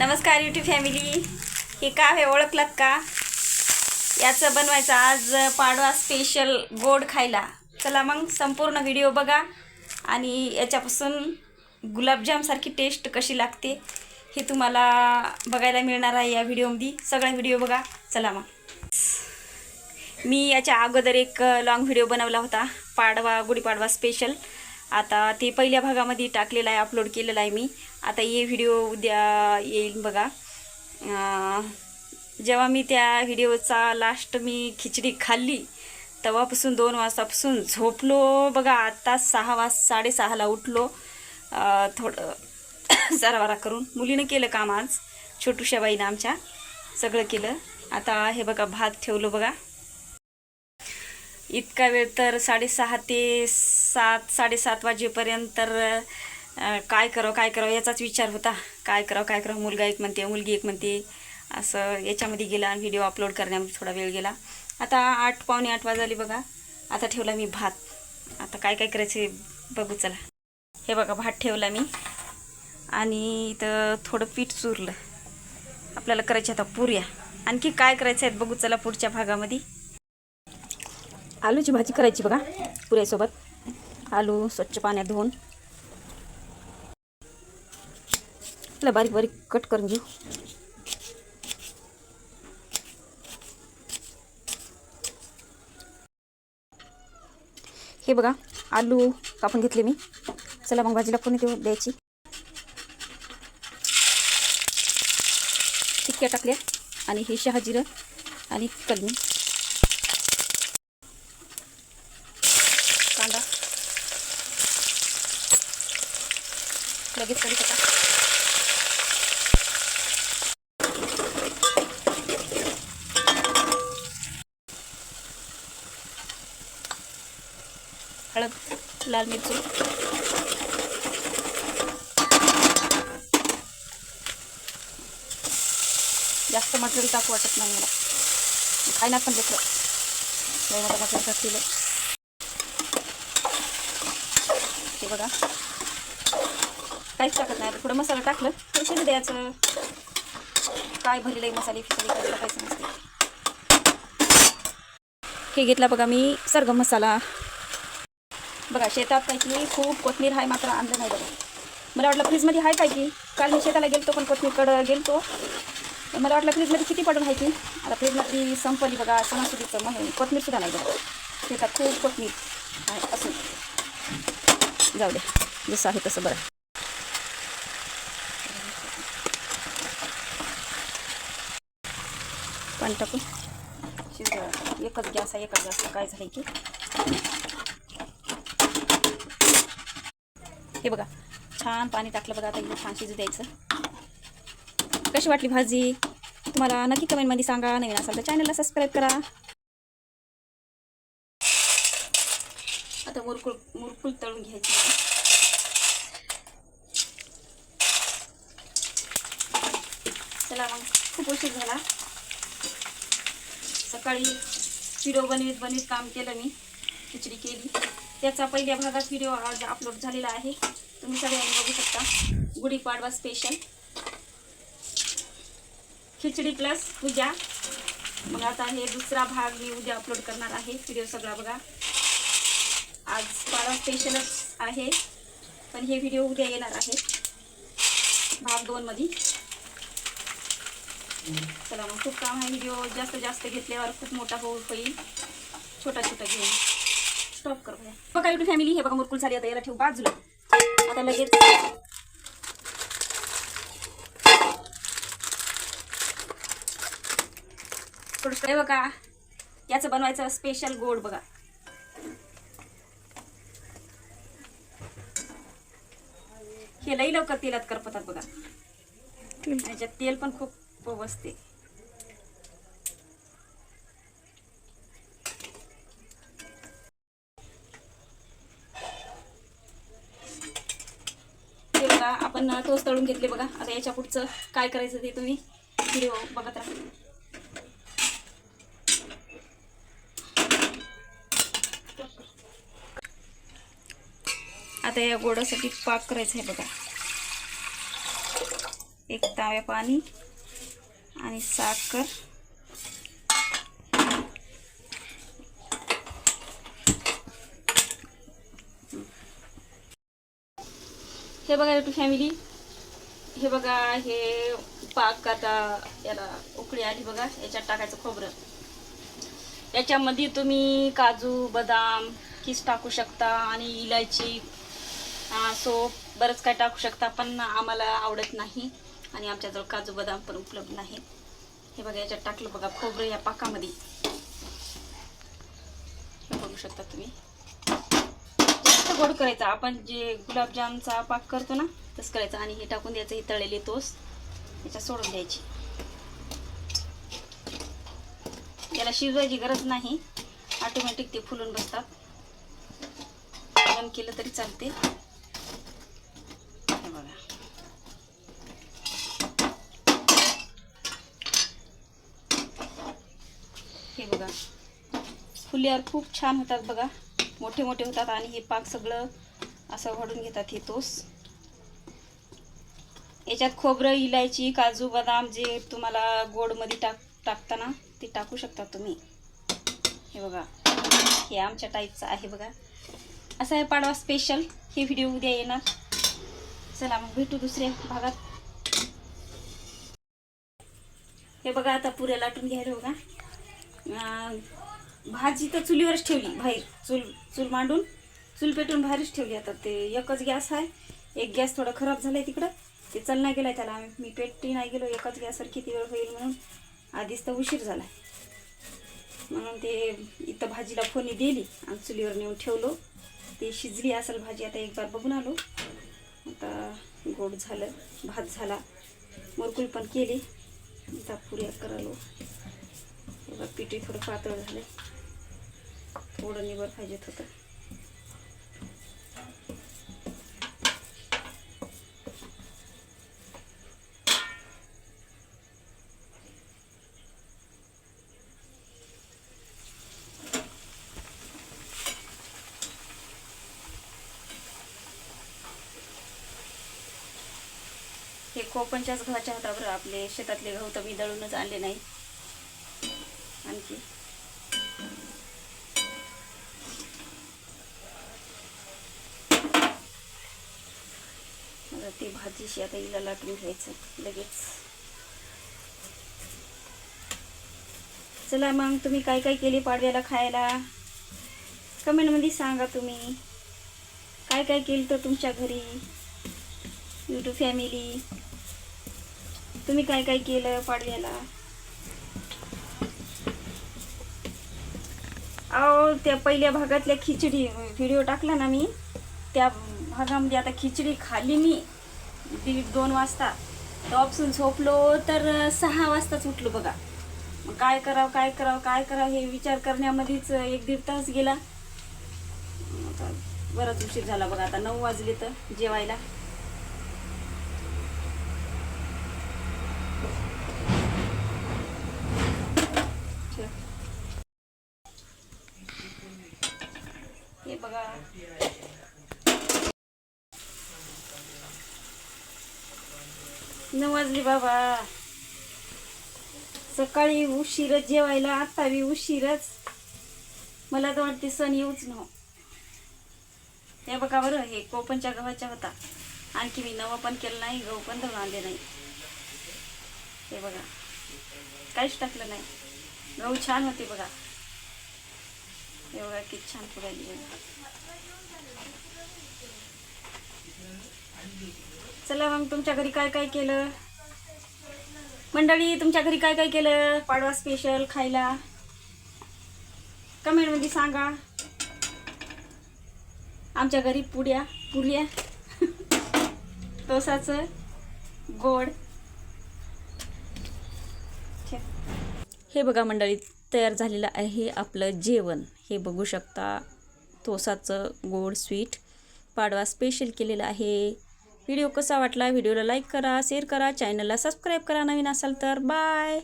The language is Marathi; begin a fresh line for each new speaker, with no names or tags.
नमस्कार यूट्यूब फॅमिली. हे काय आहे ओळखलात का? याचं बनवायचं आज पाडवा स्पेशल गोड खायला. चला मग संपूर्ण व्हिडिओ बघा आणि याच्यापासून गुलाबजामसारखी टेस्ट कशी लागते हे तुम्हाला बघायला मिळणार आहे या व्हिडिओमध्ये. सगळा व्हिडिओ बघा. चला मग. मी याच्या अगोदर एक लॉंग व्हिडिओ बनवला होता गुढीपाडवा स्पेशल. आता ते पहिल्या भागामध्ये टाकलेला आहे, अपलोड केलेला आहे मी. आता हे व्हिडिओ उद्या येईल बघा. जेव्हा मी त्या व्हिडिओचा लास्ट मी खिचडी खाल्ली तेव्हापासून 2 वाजतापासून झोपलो बघा. आता 6:30ला उठलो. थोडं जरावारा करून मुलीनं केलं काम. आज छोटूशा बाईनं आमच्या सगळं केलं. आता हे बघा भात ठेवलं बघा. इतका वेळ तर 6:30 ते 7-7:30 वाजेपर्यंत तर काय करावं याचाच विचार होता. काय करावं मुलगा एक म्हणते, मुलगी एक म्हणते, असं याच्यामध्ये गेला आणि व्हिडिओ अपलोड करण्यामध्ये थोडा वेळ गेला. आता 8 पावणे 8 वाजले बघा. आता ठेवला मी भात. आता काय करायचं बघू चला. हे बघा भात ठेवला मी आणि इथं थोडं पीठ चुरलं. आपल्याला करायचे आता पुऱ्या. आणखी काय करायचं आहेत बघू चला पुढच्या भागामध्ये. आलूची भाजी करायची बघा पुऱ्यासोबत. आलू स्वच्छ पाण्यात धुवून त्याला बारीक बारीक कट करून घेऊ. हे बघा आलू कापून घेतले मी. चला मग भाजीला फोडणी द्यायची. टिक्क्या टाकल्या आणि हे शहा जिरं आणि कलमी, कांदा, लगेच कढीपत्ता, हळद, लाल मिरची, जास्त मटेरियल टाकू वाटत नाही मला. खायला पण लेकरं मोठं मटेरियल टाकलेलं. हे बघा काहीच टाकत नाही. थोडं मसाला टाकलं पैसे द्यायचं. काय भरलेलं आहे मसाले खिचडी काही टाकायचं नसते. हे घेतला बघा मी सरगम मसाला. बघा शेतात काय की खूप कोथमीर आहे, मात्र आणलं नाही बघा. मला वाटलं फ्रीजमध्ये आहे काय की. काल मी शेताला गेलतो पण कोथमीरकडं गेलतो. मला वाटलं फ्रीजमध्ये किती पडून आहे की. आता फ्रीजमध्ये संपली बघा. सणासुदीचं मग कोथमीरसुद्धा नाही बघा. शेतात खूप कोथमीर आहे असून जाऊ द्या जसं आहे तसं बरं. पाणी टाकून शिजवा. एकच गॅस आहे, एकच गॅसला काय झालं की. हे बघा छान पाणी टाकलं बघा. आता इकडे छान शिजू द्यायचं. कशी वाटली भाजी तुम्हाला नक्की कमेंटमध्ये सांगा. नवीन असाल तर चॅनलला सबस्क्राईब करा. आता मुरकुल तळून घ्यायची. चला मग खूप उशीर झाला. सकाळी व्हिडिओ बनवीत काम केलं मी. खिचडी केली. त्याचा पहिल्या भागात व्हिडिओ आज अपलोड झालेला आहे. तुम्ही सगळ्यांनी बघू शकता. गुढीपाडवा स्पेशल खिचडी प्लस पूजा. मग आता हे दुसरा भाग मी उद्या अपलोड करणार आहे. व्हिडिओ सगळा बघा. आज पाडवा स्पेशलच आहे पण हे व्हिडिओ उद्या येणार आहे भाग 2 मध्ये. चला मग खूप काम आहे. व्हिडिओ जास्त घेतल्यावर खूप मोठा होईल. छोटा घेऊन स्टॉप कर बघा यूट्यूब फॅमिली. हे बघा मुरकुल झाली. आता याला ठेवू बाजूला. आता लगेच थोडं बघा याचं बनवायचं स्पेशल गोड बघा. हे लई लवकर तेलात करपतात बघा. याच्यात तेल पण खूप बसते. हे बघा आपण टोस्ट तळून घेतले बघा. आता याच्या पुढचं काय करायचं ते तुम्ही व्हिडिओ बघत राहा. आता या गोडासाठी पाक करायचा आहे बघा. 1 तांब्या पाणी आणि साखर. हे बघा YouTube फॅमिली, हे बघा हे पाक आता याला उकळी आली बघा. याच्यात टाकायचं खोबरं. याच्यामध्ये तुम्ही काजू बदाम किस टाकू शकता आणि इलायची सोप बरंच काय टाकू शकता, पण आम्हाला आवडत नाही आणि आमच्याजवळ काजू बदाम पण उपलब्ध नाही. हे बघा याच्यात टाकलं बघा खोबरं या पाकामध्ये. हे बघू शकता तुम्ही. जास्त गोड करायचा, आपण जे गुलाबजामचा पाक करतो ना तसं करायचं. आणि हे टाकून द्यायचं. हे तळलेले टोस्ट याच्यात सोडून द्यायची. याला शिजवायची गरज नाही, ऑटोमॅटिक ते फुलून बसतात. बंद केलं तरी चालते. हे बघा हे बघा फुल्यावर खूप छान होतात बघा, मोठे मोठे होतात. आणि हे पाक सगळं असं घडून घेतात हे टोस्ट. याच्यात खोबरं इलायची काजू बदाम जे तुम्हाला गोडमध्ये टाकताना ते टाकू शकता तुम्ही. हे बघा हे आमच्या टाईपचं आहे बघा. असं आहे पाडवा स्पेशल. हे व्हिडिओ उद्या येणार. चला मग भेटू दुसऱ्या भागात. हे बघा आता पुऱ्या लाटून घ्यायला बघा. भाजी तर चुलीवरच ठेवली बाहेर. चूल मांडून चूल पेटून बाहेरच ठेवली. आता ते एकच गॅस आहे. एक गॅस थोडा खराब झालाय तिकडं, ते चल नाही गेलाय त्याला. मी पेटती नाही गेलो. एकच गॅसवर किती वेळ होईल म्हणून आधीच तर उशीर झाला म्हणून ते इथं भाजीला फोडणी दिली आणि चुलीवर नेऊन ठेवलो. ते शिजली असेल भाजी. आता एक बार बघून आलो. आता गोड झालं, भात झाला, मुरकुल पण केली. आता पुऱ्या करालो. बघा पिठी थोडं पातळ झालं, थोडं निबर पाहिजेत होतं. हे कोकणच्याच गव्हाच्या होता बरं. आपले शेतातले गहू तर मी दळूनच आणले नाही. आणखी मला ते भाजीशी आता हिला लाटून घ्यायचं लगेच. चला मग तुम्ही काय काय केले पाडव्याला खायला कमेंटमध्ये सांगा. तुम्ही काय काय केलं तर तुमच्या घरी YouTube फॅमिली. तुम्ही काय काय केलं पाडव्याला. अहो त्या पहिल्या भागातल्या खिचडी व्हिडिओ टाकला ना मी, त्या भागामध्ये आता खिचडी खाल्ली मी 1:30-2 वाजता. टॉपसून झोपलो तर 6 वाजताच उठलो बघा. मग काय करावं हे विचार करण्यामध्येच 1-1.5 तास गेला. आता बराच उशीर झाला बघा. आता 9 वाजले तर जेवायला. हे बघा 9 वाजले बाबा. सकाळी उशीरच जेवायला, आता बी उशीरच. मला तर वाटते सण येऊच न. हे बघा बरं, हे कोकणच्या गव्हाच्या होता. आणखी मी नवं पण केलं नाही, गहू पण दळून आणले नाही. हे बघा काहीच टाकलं नाही. गहू छान होते बघा. हे बघा किती छान फुगायली बघा. चला मग तुमच्या घरी काय काय केलं मंडळी. तुमच्या घरी काय काय केलं पाडवा स्पेशल खायला कमेंटमध्ये सांगा. आमच्या घरी पुऱ्या टोसाचं गोड. हे बघा मंडळी तयार झालेलं आहे आपलं जेवण. हे बघू शकता टोसाचं गोड स्वीट पाडवा स्पेशल केलेलं आहे. व्हिडिओ कसा वाटला, व्हिडिओला लाईक करा, शेअर करा, चॅनलला सबस्क्राईब करा नवीन असाल तर. बाय.